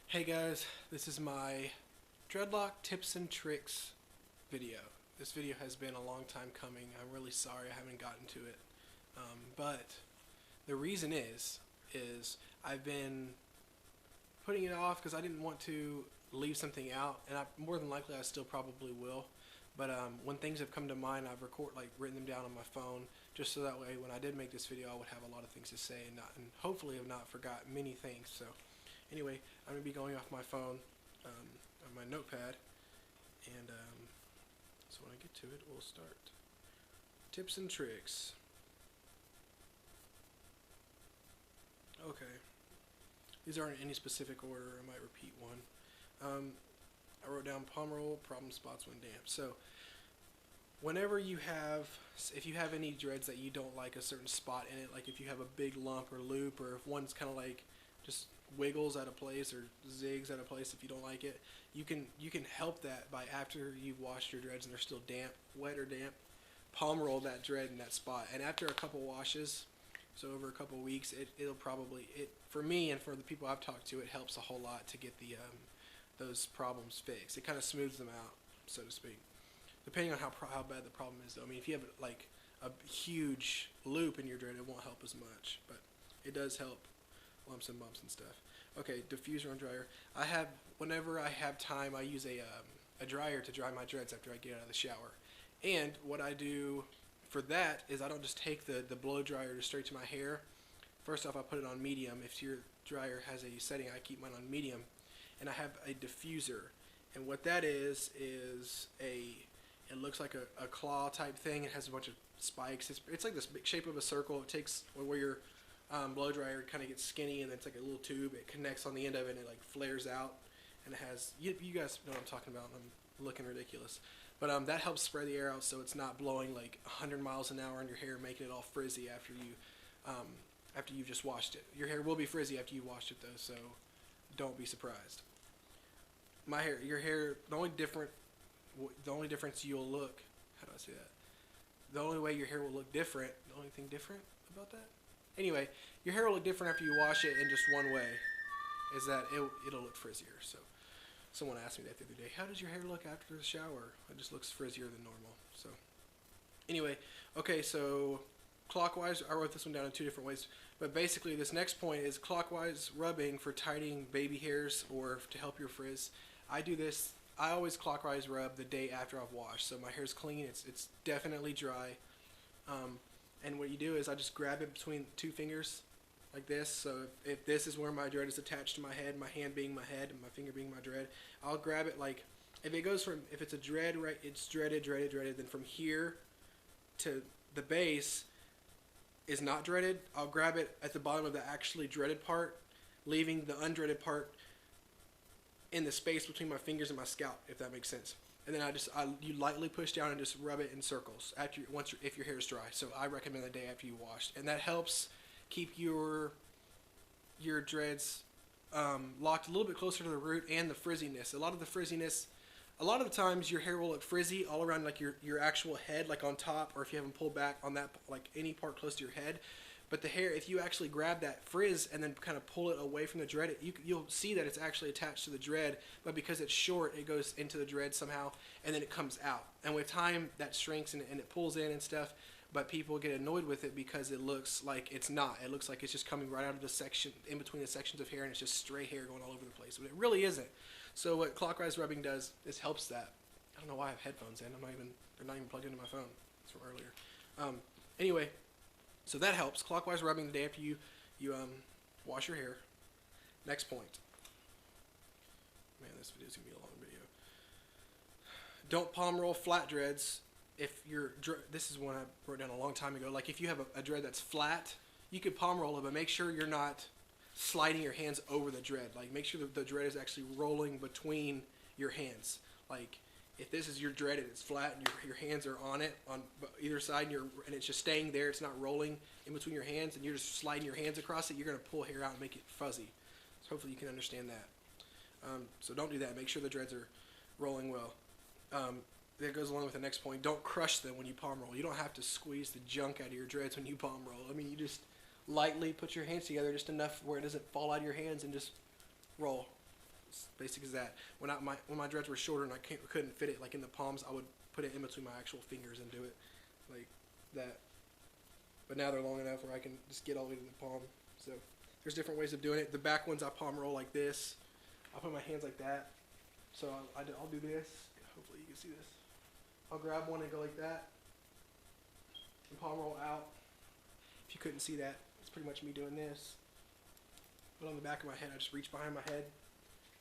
Hey guys, this is my dreadlock tips and tricks video. This video has been a long time coming. I'm really sorry I haven't gotten to it. But the reason is I've been putting it off because I didn't want to leave something out, and more than likely I still probably will. But when things have come to mind, I've written them down on my phone, just so that way when I did make this video, I would have a lot of things to say and hopefully have not forgot many things. So anyway, I'm going to be going off my phone, on my notepad, and so when I get to it, we'll start. Tips and tricks. Okay. These aren't in any specific order. I might repeat one. I wrote down palm roll, problem spots when damp. So whenever if you have any dreads that you don't like a certain spot in it, like if you have a big lump or loop, or if one's kind of like just wiggles out of place or zigs out of place, if you don't like it, you can help that by, after you've washed your dreads and they're still damp, wet or damp, palm roll that dread in that spot. And after a couple washes, so over a couple weeks, it'll probably, for me and for the people I've talked to, it helps a whole lot to get those problems fixed. It kind of smooths them out, so to speak, depending on how bad the problem is though. I mean, if you have like a huge loop in your dread, it won't help as much, but it does help lumps and bumps and stuff. Okay, diffuser and dryer. Whenever I have time, I use a dryer to dry my dreads after I get out of the shower. And what I do for that is I don't just take the blow dryer just straight to my hair. First off, I put it on medium. If your dryer has a setting, I keep mine on medium. And I have a diffuser. And what that is it looks like a claw type thing. It has a bunch of spikes. It's like this big shape of a circle. It takes where your blow dryer kind of gets skinny, and it's like a little tube. It connects on the end of it, and it like flares out, and it has, you guys know what I'm talking about. I'm looking ridiculous, but that helps spray the air out so it's not blowing like 100 miles an hour on your hair, making it all frizzy after you've just washed it. Your hair will be frizzy after you washed it though, so don't be surprised. Your hair, the only difference you'll look, how do I say that? The only way your hair will look different, the only thing different about that? Anyway, your hair will look different after you wash it in just one way, is that it'll look frizzier. So someone asked me that the other day, how does your hair look after the shower? It just looks frizzier than normal. So anyway, okay, so clockwise, I wrote this one down in two different ways, but basically this next point is clockwise rubbing for tightening baby hairs or to help your frizz. I always clockwise rub the day after I've washed, so my hair's clean, it's definitely dry. And what you do is I just grab it between two fingers like this. So if this is where my dread is attached to my head, my hand being my head and my finger being my dread, I'll grab it like, if it's a dread, right, it's dreaded, then from here to the base is not dreaded, I'll grab it at the bottom of the actually dreaded part, leaving the undreaded part in the space between my fingers and my scalp, if that makes sense. And then you lightly push down and just rub it in circles if your hair is dry. So I recommend the day after you washed, and that helps keep your dreads locked a little bit closer to the root and the frizziness. A lot of the times your hair will look frizzy all around like your actual head, like on top, or if you haven't pulled back on that, like any part close to your head. But the hair, if you actually grab that frizz and then kind of pull it away from the dread, you'll see that it's actually attached to the dread, but because it's short, it goes into the dread somehow, and then it comes out. And with time, that shrinks and it pulls in and stuff, but people get annoyed with it because it looks like it's not. It looks like it's just coming right out of the section, in between the sections of hair, and it's just stray hair going all over the place, but it really isn't. So what clockwise rubbing does is helps that. I don't know why I have headphones in. They're not even plugged into my phone. It's from earlier. Anyway. So that helps. Clockwise rubbing the day after you wash your hair. Next point. Man, this video is going to be a long video. Don't palm roll flat dreads. This is one I wrote down a long time ago. Like if you have a dread that's flat, you could palm roll it, but make sure you're not sliding your hands over the dread. Like make sure that the dread is actually rolling between your hands. Like if this is your dread and it's flat and your hands are on it on either side and it's just staying there, it's not rolling in between your hands, and you're just sliding your hands across it, you're going to pull hair out and make it fuzzy. So hopefully you can understand that. So don't do that. Make sure the dreads are rolling well. That goes along with the next point. Don't crush them when you palm roll. You don't have to squeeze the junk out of your dreads when you palm roll. I mean, you just lightly put your hands together just enough where it doesn't fall out of your hands and just roll. basic as that. When my dreads were shorter and I couldn't fit it like in the palms, I would put it in between my actual fingers and do it like that. But now they're long enough where I can just get all the way to the palm. So there's different ways of doing it. The back ones I palm roll like this. I'll put my hands like that. So I'll do this. Hopefully you can see this. I'll grab one and go like that. And palm roll out. If you couldn't see that, it's pretty much me doing this. But on the back of my head, I just reach behind my head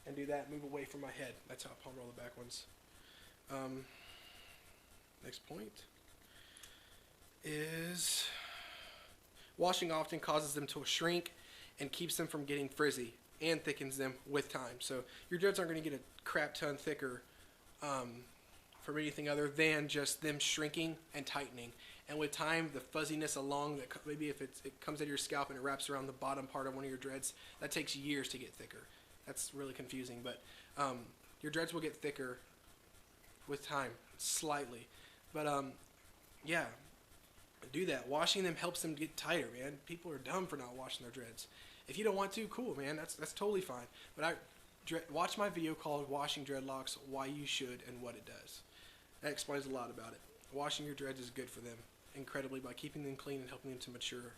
and do that, move away from my head. That's how I palm roll the back ones. Next point is washing often causes them to shrink and keeps them from getting frizzy and thickens them with time. So your dreads aren't going to get a crap ton thicker from anything other than just them shrinking and tightening. And with time, the fuzziness along that, maybe if it comes out of your scalp and it wraps around the bottom part of one of your dreads, that takes years to get thicker. That's really confusing, but your dreads will get thicker with time, slightly. But yeah, do that. Washing them helps them get tighter, man. People are dumb for not washing their dreads. If you don't want to, cool, man. That's totally fine. But watch my video called "Washing Dreadlocks: Why You Should and What It Does." That explains a lot about it. Washing your dreads is good for them incredibly by keeping them clean and helping them to mature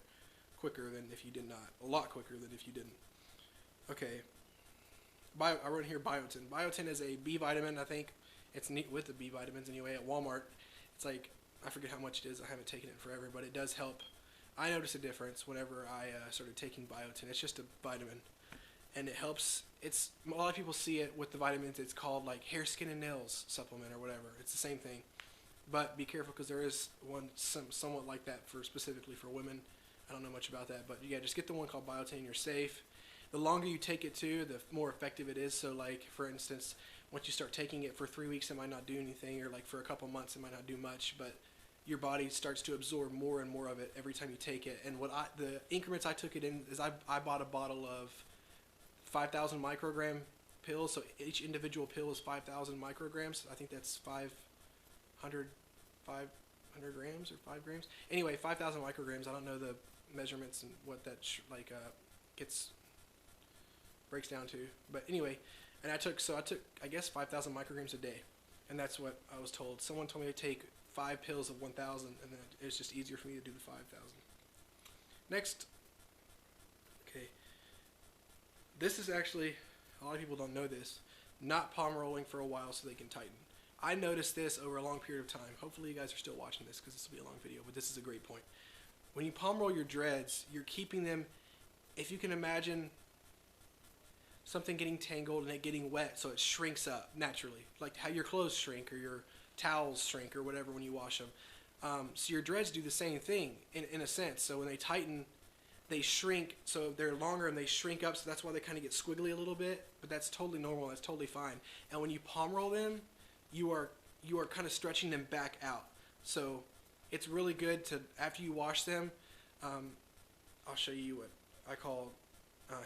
quicker than if you did not. A lot quicker than if you didn't. Okay. I wrote here Biotin. Biotin is a B vitamin, I think. It's neat with the B vitamins anyway at Walmart. It's like, I forget how much it is. I haven't taken it in forever, but it does help. I noticed a difference whenever I started taking Biotin. It's just a vitamin, and it helps. A lot of people see it with the vitamins. It's called like hair, skin, and nails supplement or whatever. It's the same thing, but be careful because there is one somewhat like that specifically for women. I don't know much about that, but yeah, just get the one called Biotin. You're safe. The longer you take it too, the more effective it is. So like, for instance, once you start taking it for 3 weeks, it might not do anything, or like for a couple months, it might not do much, but your body starts to absorb more and more of it every time you take it. And the increments I took it in is I bought a bottle of 5,000 microgram pills. So each individual pill is 5,000 micrograms. I think that's 500 grams or 5 grams. Anyway, 5,000 micrograms. I don't know the measurements and what that breaks down to. But anyway, and I took I guess 5,000 micrograms a day, and that's what I was told. Someone told me to take 5 pills of 1,000, and then it's just easier for me to do the 5,000. Next, okay, this is actually, a lot of people don't know this, not palm rolling for a while so they can tighten. I noticed this over a long period of time. Hopefully you guys are still watching this because this will be a long video, but this is a great point. When you palm roll your dreads, you're keeping them, if you can imagine something getting tangled and it getting wet so it shrinks up naturally, like how your clothes shrink or your towels shrink or whatever when you wash them. So your dreads do the same thing in a sense. So when they tighten, they shrink, so they're longer and they shrink up, so that's why they kind of get squiggly a little bit, but that's totally normal, that's totally fine. And when you palm roll them, you are kind of stretching them back out. So it's really good to, after you wash them, I'll show you what I call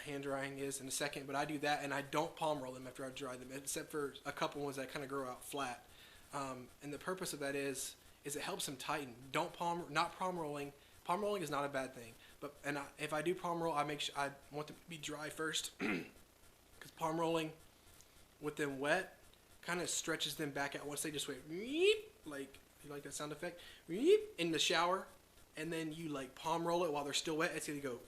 hand drying is in a second, but I do that and I don't palm roll them after I dry them, except for a couple ones that kind of grow out flat. And the purpose of that is it helps them tighten. Not palm rolling. Palm rolling is not a bad thing, but if I do palm roll, I want them to be dry first, because palm rolling with them wet kind of stretches them back out once they just wait, like, you like that sound effect, in the shower, and then you like palm roll it while they're still wet. It's gonna go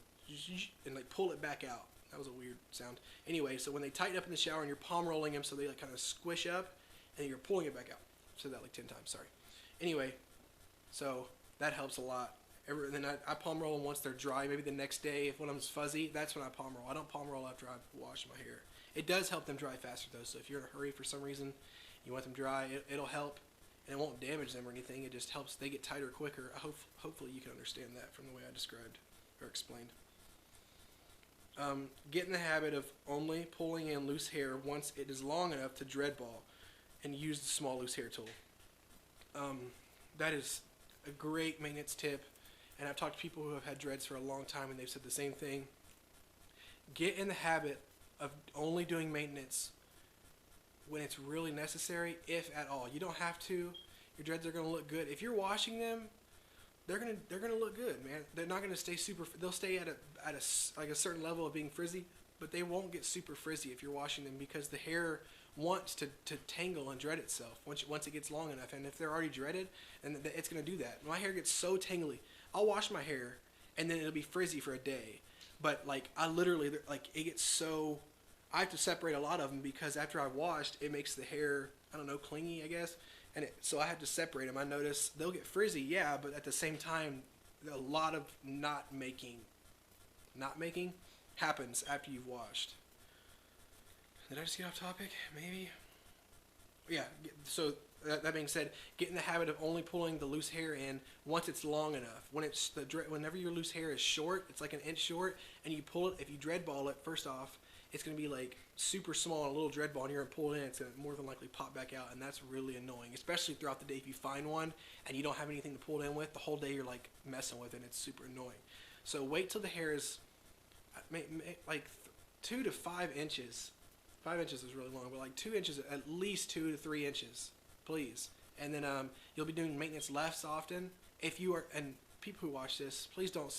and like pull it back out. That was a weird sound. Anyway, so when they tighten up in the shower and you're palm rolling them, so they like kind of squish up, and you're pulling it back out. I said that like 10 times. Sorry. Anyway, so that helps a lot. Then I palm roll them once they're dry. Maybe the next day, if one of them's fuzzy, that's when I palm roll. I don't palm roll after I wash my hair. It does help them dry faster though. So if you're in a hurry for some reason, you want them dry, it'll help, and it won't damage them or anything. It just helps they get tighter quicker. Hopefully you can understand that from the way I described or explained. Get in the habit of only pulling in loose hair once it is long enough to dread ball, and use the small loose hair tool. That is a great maintenance tip, and I've talked to people who have had dreads for a long time and they've said the same thing. Get in the habit of only doing maintenance when it's really necessary, if at all. You don't have to. Your dreads are going to look good. If you're washing them, they're gonna look good, man. They're not gonna stay super. They'll stay at a certain level of being frizzy, but they won't get super frizzy if you're washing them because the hair wants to tangle and dread itself once it gets long enough. And if they're already dreaded, and it's going to do that. My hair gets so tangly. I'll wash my hair, and then it'll be frizzy for a day. But like I literally like it gets so I have to separate a lot of them because after I washed, it makes the hair, I don't know, clingy, I guess. And so I have to separate them. I notice they'll get frizzy, yeah, but at the same time, a lot of not making happens after you've washed. Did I just get off topic? Maybe. Yeah. So that being said, get in the habit of only pulling the loose hair in once it's long enough. Whenever your loose hair is short, it's like an inch short, and you pull it. If you dread ball it, first off, it's going to be like super small and a little dread ball, and you're going to pull it in. It's going to more than likely pop back out, and that's really annoying, especially throughout the day. If you find one and you don't have anything to pull it in with, the whole day you're like messing with it, and it's super annoying. So wait till the hair is like 2 to 5 inches. 5 inches is really long, but like 2 inches, at least 2 to 3 inches, please. And then you'll be doing maintenance less often. If you are, and people who watch this, please don't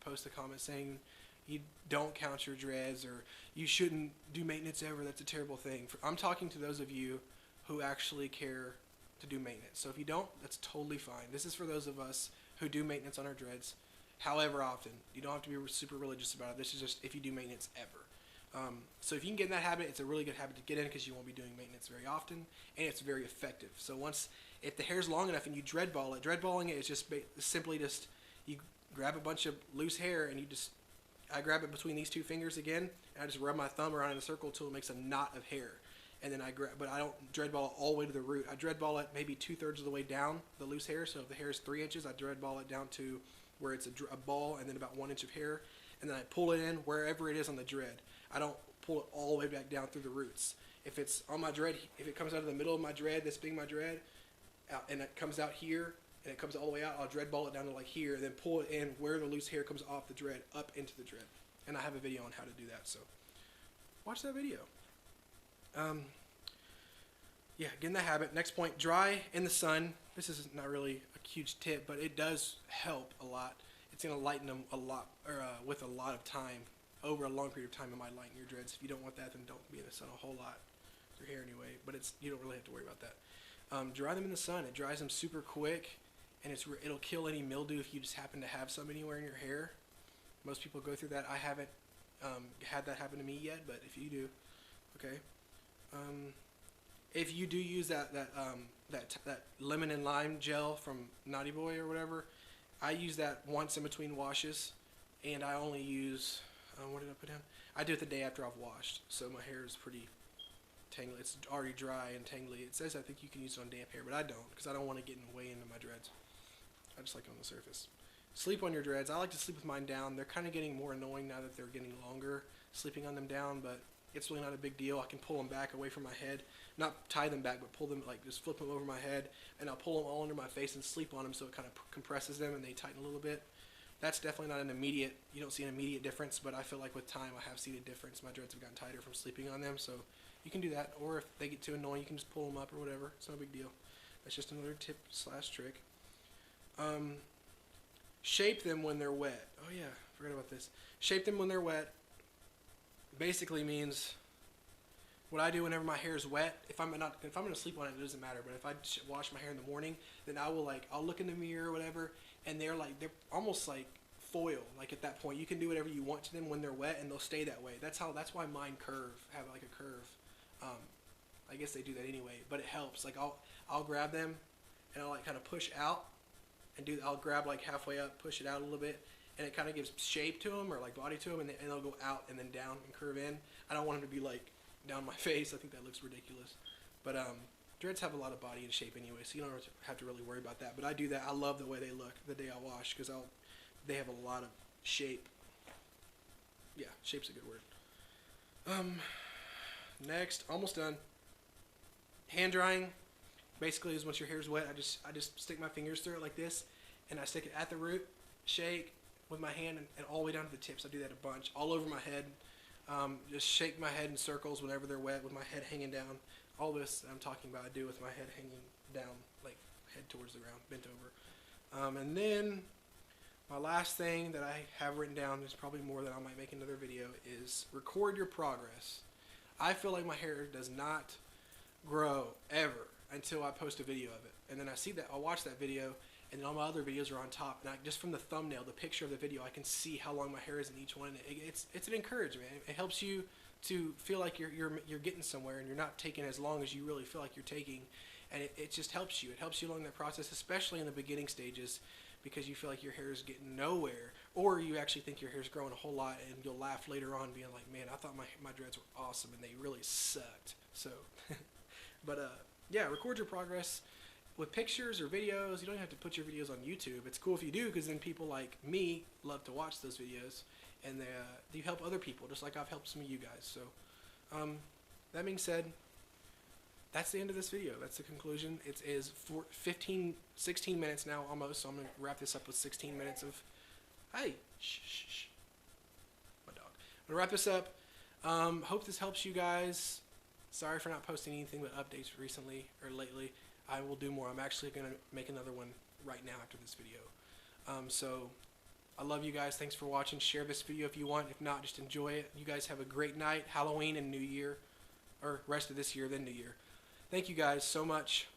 post a comment saying you don't count your dreads or you shouldn't do maintenance ever. That's a terrible thing. I'm talking to those of you who actually care to do maintenance. So if you don't, that's totally fine. This is for those of us who do maintenance on our dreads, however often. You don't have to be super religious about it. This is just if you do maintenance ever. So if you can get in that habit, it's a really good habit to get in because you won't be doing maintenance very often, and it's very effective. So if the hair's long enough and you dread ball it, dread balling it is just simply you grab a bunch of loose hair and I grab it between these two fingers again, and I just rub my thumb around in a circle until it makes a knot of hair. And then but I don't dread ball it all the way to the root. I dread ball it maybe 2/3 of the way down the loose hair. So if the hair is 3 inches, I dread ball it down to where it's a ball and then about 1 inch of hair. And then I pull it in wherever it is on the dread. I don't pull it all the way back down through the roots. If it's on my dread, if it comes out of the middle of my dread, this being my dread, and it comes out here, and it comes all the way out, I'll dread ball it down to like here, and then pull it in where the loose hair comes off the dread, up into the dread. And I have a video on how to do that, so watch that video. Yeah, get in the habit. Next point, dry in the sun. This is not really a huge tip, but it does help a lot. It's going to lighten them a lot, or with a lot of time. Over a long period of time, it might lighten your dreads. If you don't want that, then don't be in the sun a whole lot. Your hair anyway, but you don't really have to worry about that. Dry them in the sun. It dries them super quick, and it'll kill any mildew if you just happen to have some anywhere in your hair. Most people go through that. I haven't had that happen to me yet, but if you do, okay. If you do use that lemon and lime gel from Naughty Boy or whatever, I use that once in between washes, and I only use what did I put down? I do it the day after I've washed, so my hair is pretty tangly. It's already dry and tangly. It says I think you can use it on damp hair, but I don't because I don't want to get way into my dreads. I just like it on the surface. Sleep on your dreads. I like to sleep with mine down. They're kind of getting more annoying now that they're getting longer, sleeping on them down, but it's really not a big deal. I can pull them back away from my head. Not tie them back, but pull them, like just flip them over my head, and I'll pull them all under my face and sleep on them so it kind of compresses them and they tighten a little bit. That's definitely not you don't see an immediate difference, but I feel like with time I have seen a difference. My dreads have gotten tighter from sleeping on them, so you can do that. Or if they get too annoying, you can just pull them up or whatever. It's no big deal. That's just another tip / trick. Shape them when they're wet. Oh yeah, forgot about this. Shape them when they're wet basically means what I do whenever my hair is wet. If I'm gonna sleep on it, it doesn't matter. But if I wash my hair in the morning, then I'll look in the mirror or whatever, and they're almost like foil. Like at that point, you can do whatever you want to them when they're wet, and they'll stay that way. That's why mine have like a curve. I guess they do that anyway, but it helps. Like I'll grab them, and I'll like kind of push out, and I'll grab like halfway up, push it out a little bit, and it kind of gives shape to them or like body to them, and they'll go out and then down and curve in. I don't want them to be like down my face. I think that looks ridiculous. But dreads have a lot of body and shape anyway, so you don't have to really worry about that. But I do that. I love the way they look the day I wash because they have a lot of shape. Yeah, shape's a good word. Next, almost done. Hand drying basically is once your hair's wet, I just stick my fingers through it like this, and I stick it at the root, shake with my hand, and all the way down to the tips. I do that a bunch, all over my head. Just shake my head in circles whenever they're wet with my head hanging down. All this I'm talking about I do with my head hanging down, like head towards the ground, bent over. And then My last thing that I have written down, there's probably more that I might make another video, is record your progress. I feel like my hair does not grow ever until I post a video of it. And then I see that, I'll watch that video, and then all my other videos are on top. And just from the thumbnail, the picture of the video, I can see how long my hair is in each one. It's an encouragement. It helps you to feel like you're getting somewhere, and you're not taking as long as you really feel like you're taking. And it just helps you. It helps you along that process, especially in the beginning stages, because you feel like your hair is getting nowhere, or you actually think your hair is growing a whole lot, and you'll laugh later on being like, man, I thought my dreads were awesome, and they really sucked. So, but yeah, record your progress with pictures or videos. You don't have to put your videos on YouTube. It's cool if you do, because then people like me love to watch those videos, and you help other people, just like I've helped some of you guys. So, that being said, that's the end of this video. That's the conclusion. It is 16 minutes now almost, so I'm going to wrap this up with 16 minutes of, hey, shh, my dog. I'm going to wrap this up. Hope this helps you guys. Sorry for not posting anything but updates recently or lately. I will do more. I'm actually going to make another one right now after this video. So I love you guys. Thanks for watching. Share this video if you want. If not, just enjoy it. You guys have a great night, Halloween and New Year, or rest of this year, then New Year. Thank you guys so much.